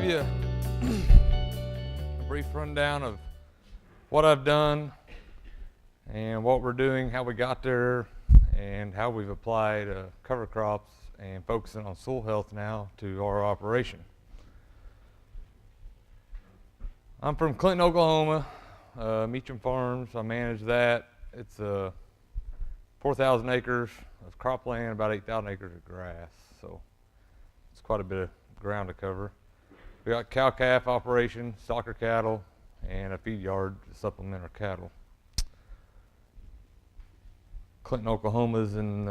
give you a brief rundown of what I've done and what we're doing, how we got there, and how we've applied cover crops and focusing on soil health now to our operation. I'm from Clinton, Oklahoma, Meacham Farms. I manage that. It's 4,000 acres of cropland, about 8,000 acres of grass, so it's quite a bit of ground to cover. We got cow-calf operation, stocker cattle, and a feed yard to supplement our cattle. Clinton, Oklahoma is in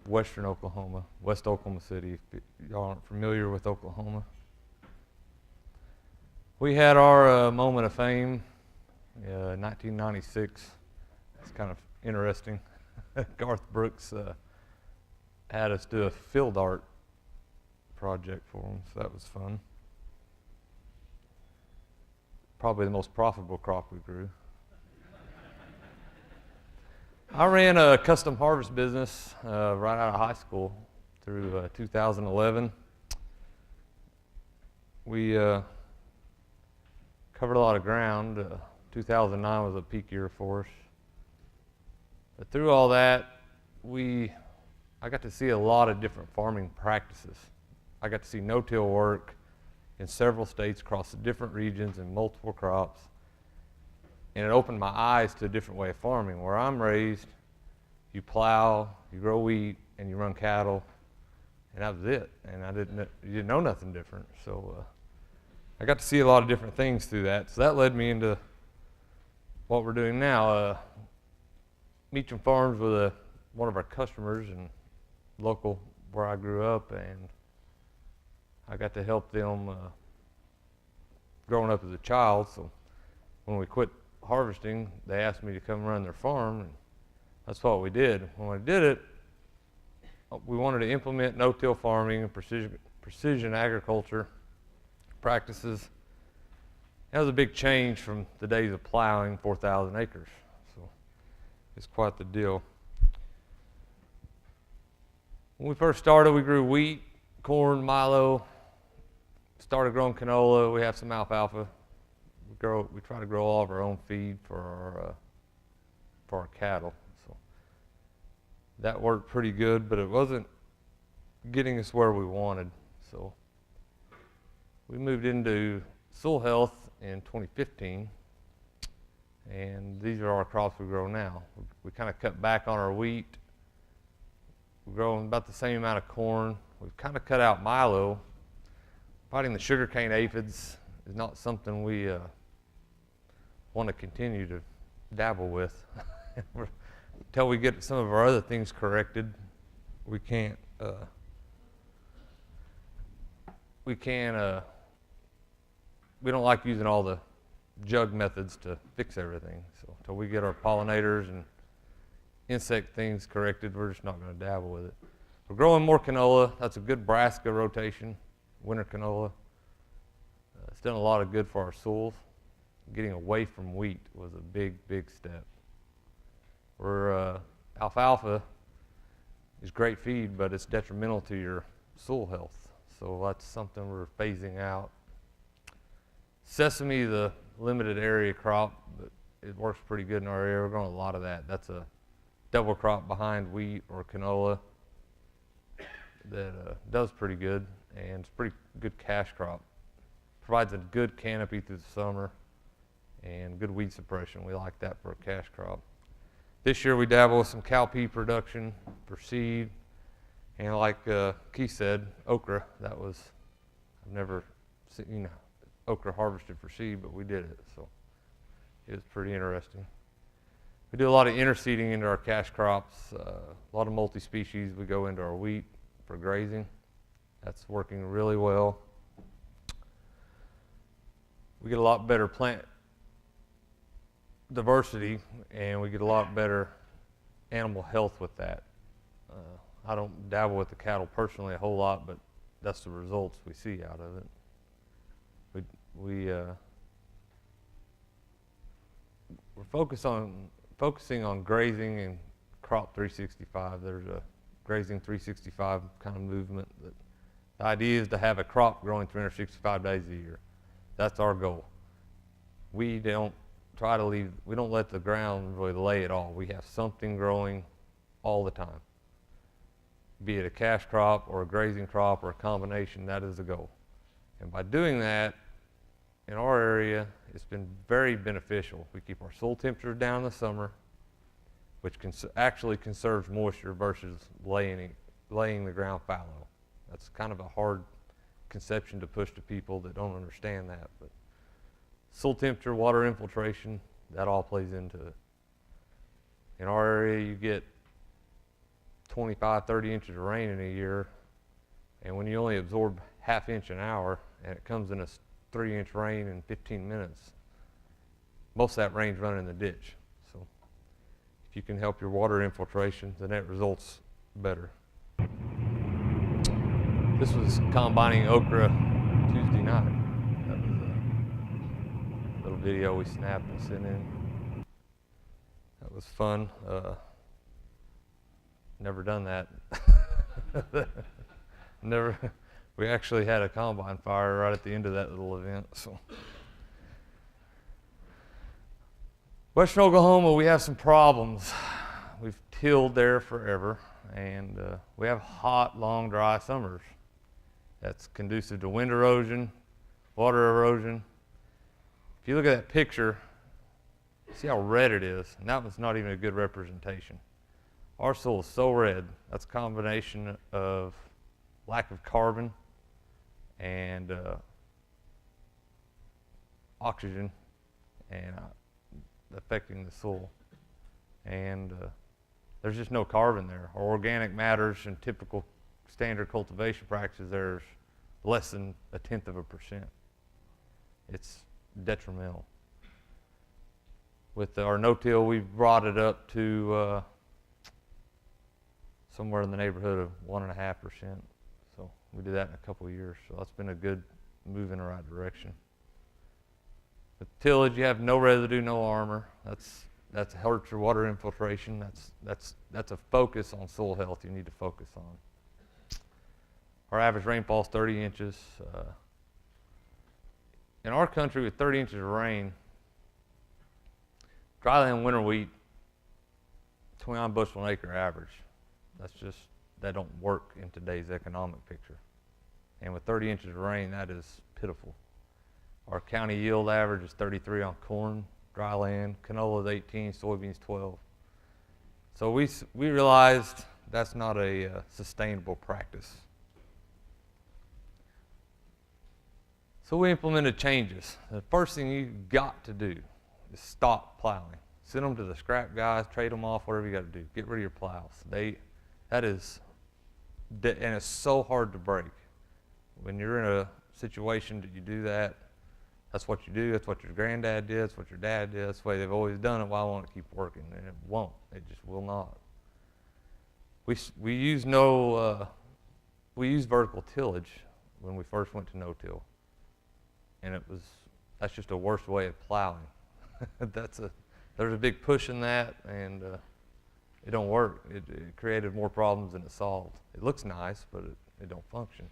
western Oklahoma, West Oklahoma City, if y'all aren't familiar with Oklahoma. We had our moment of fame in 1996. It's kind of interesting. Garth Brooks had us do a field art project for him, so that was fun. Probably the most profitable crop we grew. I ran a custom harvest business right out of high school through 2011. We covered a lot of ground. 2009 was a peak year for us. But through all that, I got to see a lot of different farming practices. I got to see no-till work in several states across the different regions and multiple crops. And it opened my eyes to a different way of farming. Where I'm raised, you plow, you grow wheat, and you run cattle, and that was it. And you didn't know nothing different. So I got to see a lot of different things through that. So that led me into what we're doing now. Meacham Farms was one of our customers and local where I grew up, and I got to help them growing up as a child. So when we quit harvesting, they asked me to come run their farm, and that's what we did. When we did it, we wanted to implement no-till farming and precision agriculture practices. That was a big change from the days of plowing 4,000 acres. So it's quite the deal. When we first started, we grew wheat, corn, milo, started growing canola. We have some alfalfa. We try to grow all of our own feed for our cattle. So that worked pretty good, but it wasn't getting us where we wanted. So we moved into soil health in 2015, and these are our crops we grow now. We kind of cut back on our wheat. We're growing about the same amount of corn. We've kind of cut out milo. Fighting the sugarcane aphids is not something we want to continue to dabble with. Until we get some of our other things corrected, we can't we don't like using all the jug methods to fix everything. So until we get our pollinators and insect things corrected, we're just not going to dabble with it. We're growing more canola. That's a good brassica rotation, winter canola. It's done a lot of good for our soils. Getting away from wheat was a big, big step. Alfalfa is great feed, but it's detrimental to your soil health. So that's something we're phasing out. Sesame, the limited area crop, but it works pretty good in our area. We're growing a lot of that. That's a double crop behind wheat or canola that does pretty good, and it's a pretty good cash crop. Provides a good canopy through the summer and good weed suppression. We like that for a cash crop. This year we dabble with some cowpea production for seed, and like Keith said, okra. I've never seen okra harvested for seed, but we did it, so it was pretty interesting. We do a lot of interseeding into our cash crops, a lot of multi-species. We go into our wheat for grazing. That's working really well. We get a lot better plant diversity, and we get a lot better animal health with that. I don't dabble with the cattle personally a whole lot, but that's the results we see out of it. We're focusing on grazing and crop 365. There's a grazing 365 kind of movement that The idea is to have a crop growing 365 days a year. That's our goal. We don't let the ground really lay at all. We have something growing all the time. Be it a cash crop or a grazing crop or a combination, that is the goal. And by doing that, in our area, it's been very beneficial. We keep our soil temperatures down in the summer, which actually conserves moisture versus laying the ground fallow. That's kind of a hard conception to push to people that don't understand that. But soil temperature, water infiltration, that all plays into it. In our area, you get 25, 30 inches of rain in a year, and when you only absorb ½ inch an hour, and it comes in a 3-inch rain in 15 minutes, most of that rain's running in the ditch. So if you can help your water infiltration, the net result's better. This was combining okra Tuesday night. That was a little video we snapped and sent in. That was fun. Never done that. Never. We actually had a combine fire right at the end of that little event. So, Western Oklahoma, we have some problems. We've tilled there forever, and we have hot, long, dry summers. That's conducive to wind erosion, water erosion. If you look at that picture, see how red it is, and that was not even a good representation. Our soil is so red. That's a combination of lack of carbon and oxygen and affecting the soil. And there's just no carbon there. Our organic matters and typical standard cultivation practices, there's less than 0.1%. It's detrimental. With our no-till, we've brought it up to somewhere in the neighborhood of 1.5%. So we did that in a couple of years. So that's been a good move in the right direction. With tillage, you have no residue, no armor. That's hurts your water infiltration. That's a focus on soil health you need to focus on. Our average rainfall is 30 inches. In our country, with 30 inches of rain, dryland winter wheat, 29 bushel an acre average. That don't work in today's economic picture. And with 30 inches of rain, that is pitiful. Our county yield average is 33 on corn, dry land, canola is 18, soybeans 12. So we realized that's not a sustainable practice. So we implemented changes. The first thing you got to do is stop plowing. Send them to the scrap guys, trade them off, whatever you got to do. Get rid of your plows. And it's so hard to break. When you're in a situation that you do that, that's what you do, that's what your granddad did, that's what your dad did, that's the way they've always done it, why won't it keep working? And it won't, it just will not. We use vertical tillage when we first went to no-till. And that's just a worse way of plowing. There's a big push in that, and it don't work. It created more problems than it solved. It looks nice, but it don't function.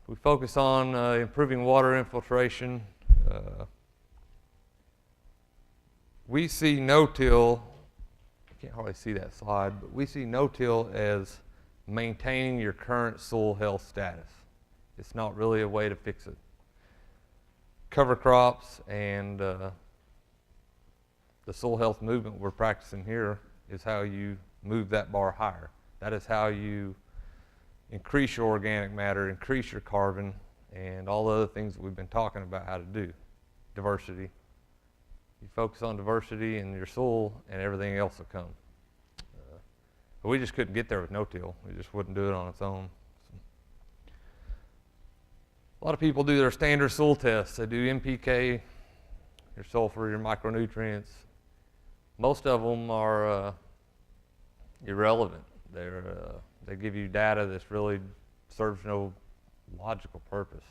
We focus on improving water infiltration. We see no-till, you can't hardly see that slide, but we see no-till as maintaining your current soil health status. It's not really a way to fix it. Cover crops and the soil health movement we're practicing here is how you move that bar higher. That is how you increase your organic matter, increase your carbon, and all the other things that we've been talking about how to do. Diversity. You focus on diversity in your soil and everything else will come. But we just couldn't get there with no-till. We just wouldn't do it on its own. A lot of people do their standard soil tests. They do NPK, your sulfur, your micronutrients. Most of them are irrelevant. They give you data that really serves no logical purpose.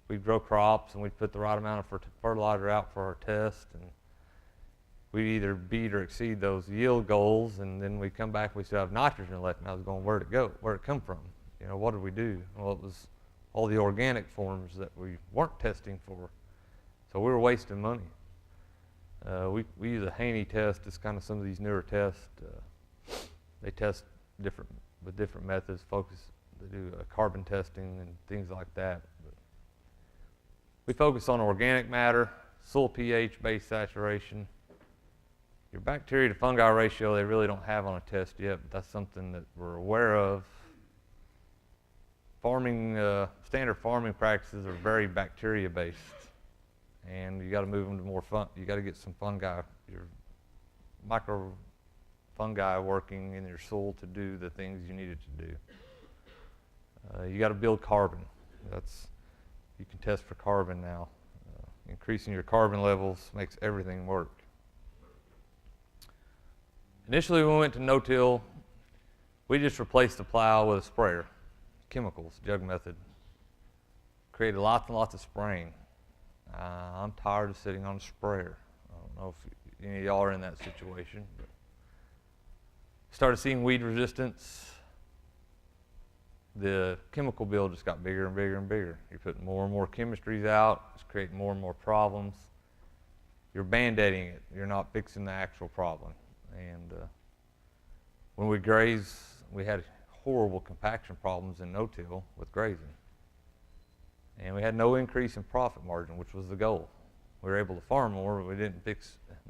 We grow crops and we put the right amount of fertilizer out for our test, and we either beat or exceed those yield goals, and then we come back and we still have nitrogen left. And I was going, where'd it go? Where'd it come from? You know, what did we do? Well, it was all the organic forms that we weren't testing for. So we were wasting money. We use a Haney test. It's kind of some of these newer tests. They test with different methods. They do carbon testing and things like that. But we focus on organic matter, soil pH, base saturation. Your bacteria to fungi ratio, they really don't have on a test yet, but that's something that we're aware of. Standard farming practices are very bacteria-based, and you got to move them to more you got to get some fungi, your micro fungi working in your soil to do the things you need it to do. You got to build carbon. You can test for carbon now. Increasing your carbon levels makes everything work. Initially, when we went to no-till, we just replaced the plow with a sprayer. Chemicals, jug method. Created lots and lots of spraying. I'm tired of sitting on a sprayer. I don't know if any of y'all are in that situation. But started seeing weed resistance. The chemical bill just got bigger and bigger and bigger. You're putting more and more chemistries out. It's creating more and more problems. You're band-aiding it. You're not fixing the actual problem. And when we graze, we had horrible compaction problems in no-till with grazing. And we had no increase in profit margin, which was the goal. We were able to farm more, but we didn't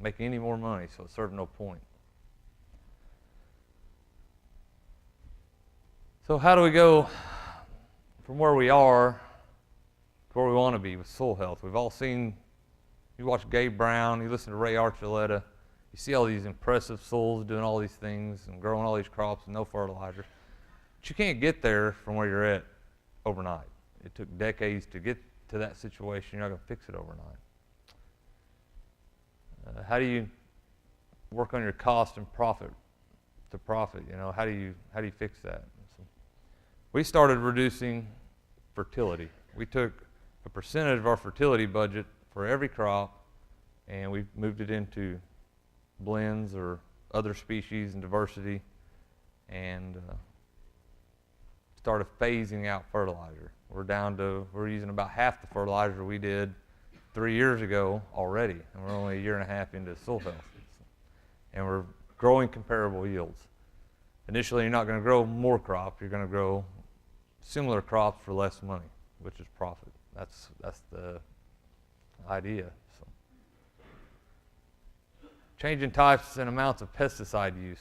make any more money, so it served no point. So how do we go from where we are to where we want to be with soil health? We've all seen, you watch Gabe Brown, you listen to Ray Archuleta, you see all these impressive soils doing all these things and growing all these crops with no fertilizer. But you can't get there from where you're at overnight. It took decades to get to that situation. You're not going to fix it overnight. How do you work on your cost and profit to profit? You know, how do you fix that? So we started reducing fertility. We took a percentage of our fertility budget for every crop, and we moved it into blends or other species and diversity, and started phasing out fertilizer. We're using about half the fertilizer we did 3 years ago already, and we're only a year and a half into soil health. And we're growing comparable yields. Initially, you're not going to grow more crop. You're going to grow similar crops for less money, which is profit. That's the idea. So, changing types and amounts of pesticide use.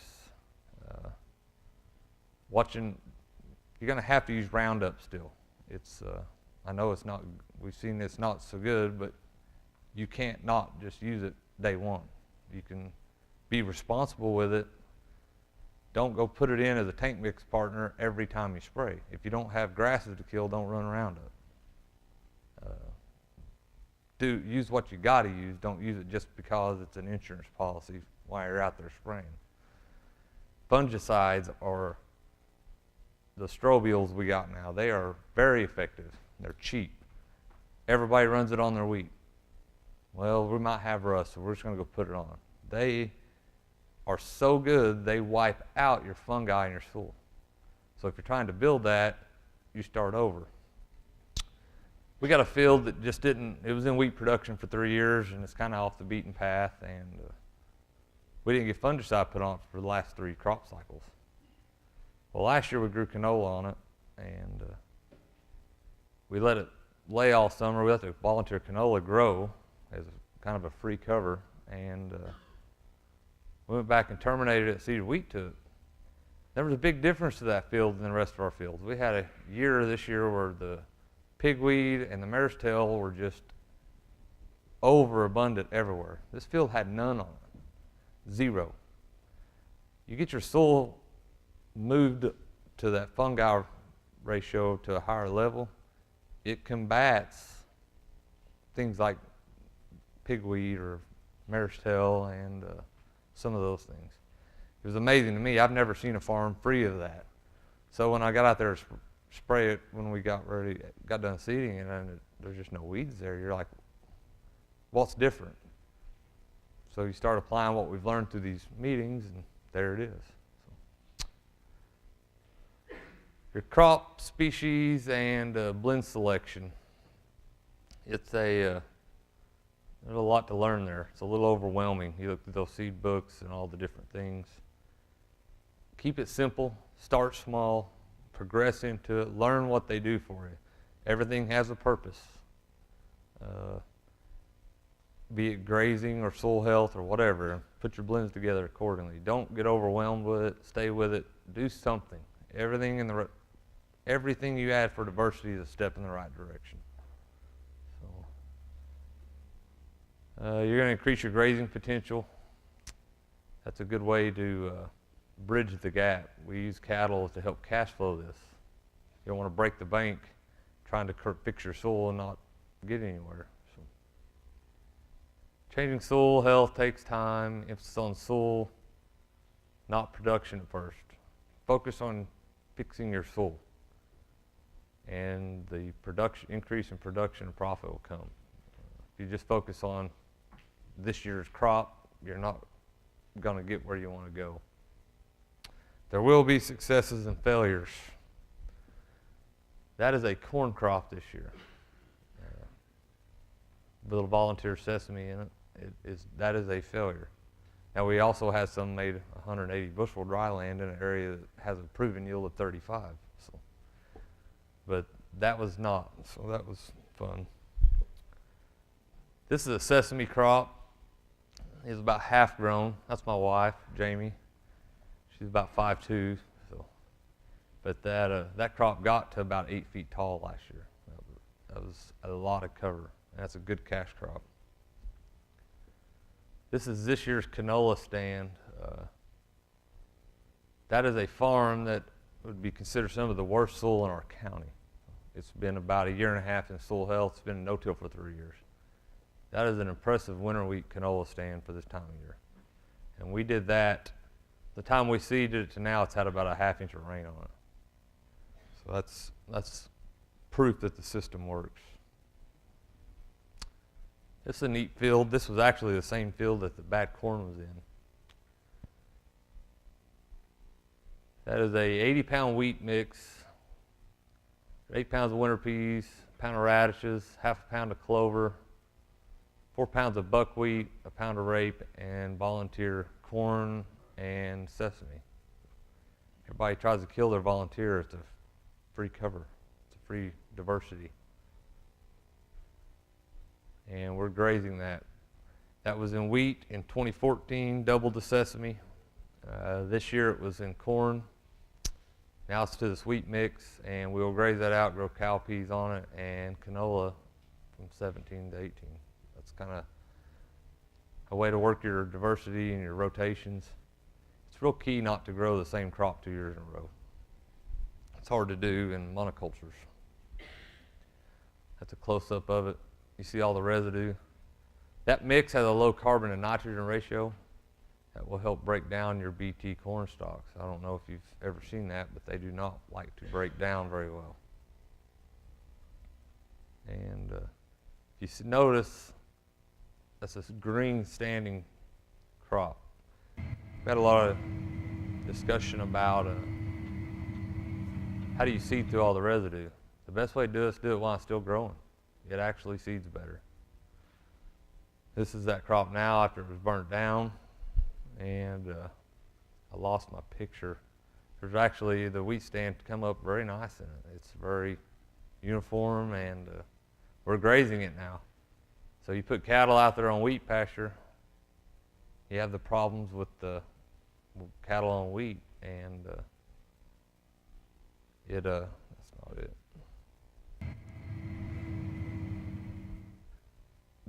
You're going to have to use Roundup still. I know it's not, we've seen it's not so good, but you can't not just use it day one. You can be responsible with it. Don't go put it in as a tank mix partner every time you spray. If you don't have grasses to kill, don't run Roundup. Use what you got to use. Don't use it just because it's an insurance policy while you're out there spraying. Fungicides are the strobials we got now. They are very effective. They're cheap. Everybody runs it on their wheat. Well, we might have rust, so we're just going to go put it on. They are so good, they wipe out your fungi in your soil. So if you're trying to build that, you start over. We got a field that just it was in wheat production for 3 years, and it's kind of off the beaten path, and we didn't get fungicide put on it for the last 3 crop cycles. Well, last year we grew canola on it, and we let it lay all summer. We let the volunteer canola grow as kind of a free cover, and we went back and terminated it, seeded wheat to it. There was a big difference to that field than the rest of our fields. We had a year this year where the pigweed and the mare's tail were just overabundant everywhere. This field had none on it, 0. You get your soil moved to that fungi ratio to a higher level, it combats things like pigweed or mare's tail and some of those things. It was amazing to me. I've never seen a farm free of that. So when I got out there to spray it, when we got done seeding it, and there's just no weeds there, you're like, what's different? So you start applying what we've learned through these meetings, and there it is. Your crop species and blend selection. It's there's a lot to learn there. It's a little overwhelming. You look at those seed books and all the different things. Keep it simple, start small, progress into it, learn what they do for you. Everything has a purpose. Be it grazing or soil health or whatever, put your blends together accordingly. Don't get overwhelmed with it, stay with it, do something. Everything you add for diversity is a step in the right direction. So, you're going to increase your grazing potential. That's a good way to bridge the gap. We use cattle to help cash flow this. You don't want to break the bank trying to fix your soil and not get anywhere. So, changing soil health takes time. Emphasis on soil, not production at first. Focus on fixing your soil, and the increase in production and profit will come. If you just focus on this year's crop, you're not going to get where you want to go. There will be successes and failures. That is a corn crop this year. Little volunteer sesame in it. That is a failure. Now we also had some made 180 bushel dry land in an area that has a proven yield of 35. So, but that was not. So that was fun. This is a sesame crop. It's about half grown. That's my wife, Jamie. She's about 5'2". So, but that crop got to about 8 feet tall last year. That was a lot of cover. That's a good cash crop. This is this year's canola stand. That is a farm that would be considered some of the worst soil in our county. It's been about a year and a half in soil health. It's been in no-till for 3 years. That is an impressive winter wheat canola stand for this time of year. And we did that, the time we seeded it to now, it's had about a ½ inch of rain on it. So that's proof that the system works. This is a neat field. This was actually the same field that the bad corn was in. That is a 80-pound wheat mix, 8 pounds of winter peas, a pound of radishes, ½ a pound of clover, 4 pounds of buckwheat, a pound of rape, and volunteer corn and sesame. Everybody tries to kill their volunteer. It's a free cover. It's a free diversity. And we're grazing that. That was in wheat in 2014, doubled the sesame. This year it was in corn. Now it's to this wheat mix, and we'll graze that out, grow cowpeas on it, and canola from 17 to 18. That's kind of a way to work your diversity and your rotations. It's real key not to grow the same crop 2 years in a row. It's hard to do in monocultures. That's a close-up of it. You see all the residue. That mix has a low carbon to nitrogen ratio. That will help break down your BT corn stalks. I don't know if you've ever seen that, but they do not like to break down very well. And if you notice, that's a green standing crop. We've had a lot of discussion about how do you seed through all the residue. The best way to do it is do it while it's still growing. It actually seeds better. This is that crop now after it was burnt down, and I lost my picture. There's actually the wheat stand come up very nice in it. It's very uniform, and we're grazing it now. So you put cattle out there on wheat pasture, you have the problems with the cattle on wheat, and that's not it.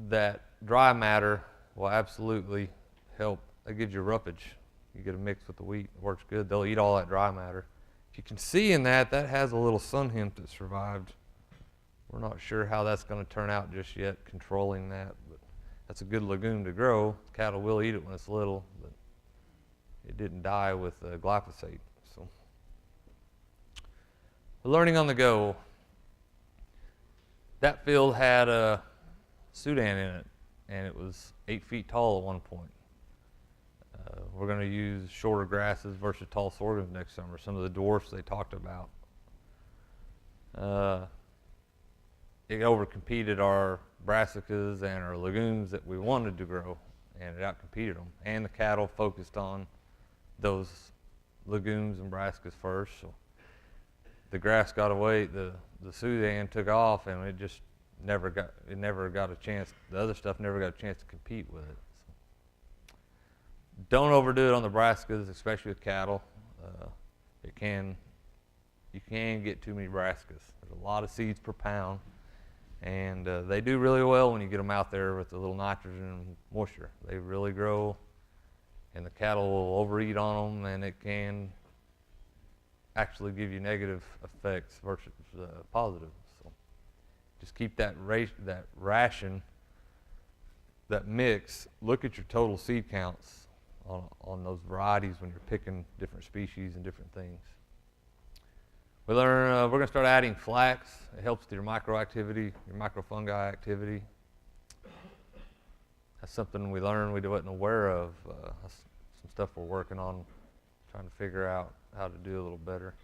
That dry matter will absolutely help. It gives you roughage. You get a mix with the wheat. It works good. They'll eat all that dry matter. If you can see in that has a little sun hemp that survived. We're not sure how that's going to turn out just yet, controlling that. But that's a good legume to grow. Cattle will eat it when it's little, but it didn't die with glyphosate. So, learning on the go. That field had a Sudan in it, and it was 8 feet tall at one point. We're going to use shorter grasses versus tall sorghums next summer. Some of the dwarfs they talked about It overcompeted our brassicas and our legumes that we wanted to grow, and it outcompeted them. And the cattle focused on those legumes and brassicas first. So the grass got away, the Sudan took off, and it just never got a chance. The other stuff never got a chance to compete with it. So don't overdo it on the brassicas, especially with cattle. You can get too many brassicas. There's a lot of seeds per pound. And they do really well when you get them out there with a little nitrogen and moisture. They really grow, and the cattle will overeat on them, and it can actually give you negative effects versus positive. So just keep that ration, that mix. Look at your total seed counts on those varieties when you're picking different species and different things. We learn, we're going to start adding flax. It helps with your microactivity, your microfungi activity. That's something we learned we wasn't aware of. That's some stuff we're working on, trying to figure out how to do a little better.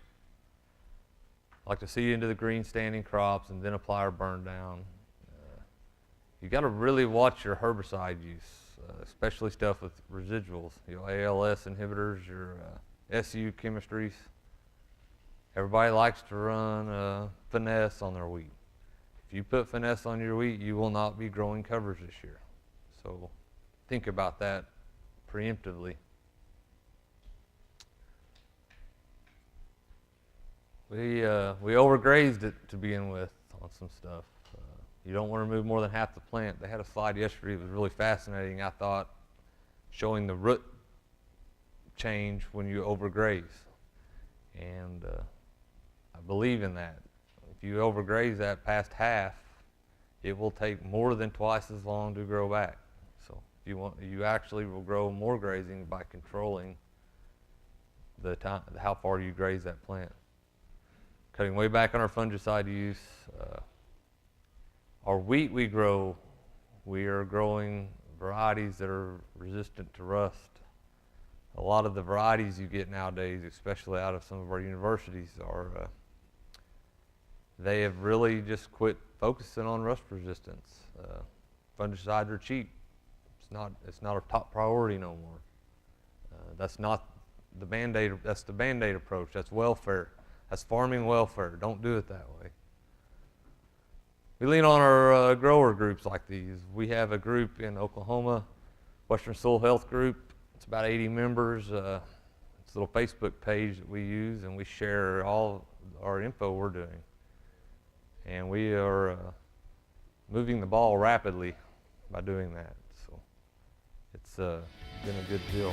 I like to see into the green standing crops and then apply or burn down. You got to really watch your herbicide use, especially stuff with residuals, ALS inhibitors, your SU chemistries. Everybody likes to run finesse on their wheat. If you put finesse on your wheat, you will not be growing coverage this year. So think about that preemptively. We overgrazed it to begin with on some stuff. You don't want to remove more than half the plant. They had a slide yesterday that was really fascinating, I thought, showing the root change when you overgraze. And I believe in that. If you overgraze that past half, it will take more than twice as long to grow back. So if you actually will grow more grazing by controlling the time, how far you graze that plant. Cutting way back on our fungicide use. Our wheat we are growing varieties that are resistant to rust. A lot of the varieties you get nowadays, especially out of some of our universities, they have really just quit focusing on rust resistance. Fungicides are cheap. It's not a top priority no more. That's not the Band-Aid. That's the Band-Aid approach. That's welfare. That's farming welfare. Don't do it that way. We lean on our grower groups like these. We have a group in Oklahoma, Western Soil Health Group. It's about 80 members. It's a little Facebook page that we use, and we share all our info we're doing. And we are moving the ball rapidly by doing that. So it's been a good deal.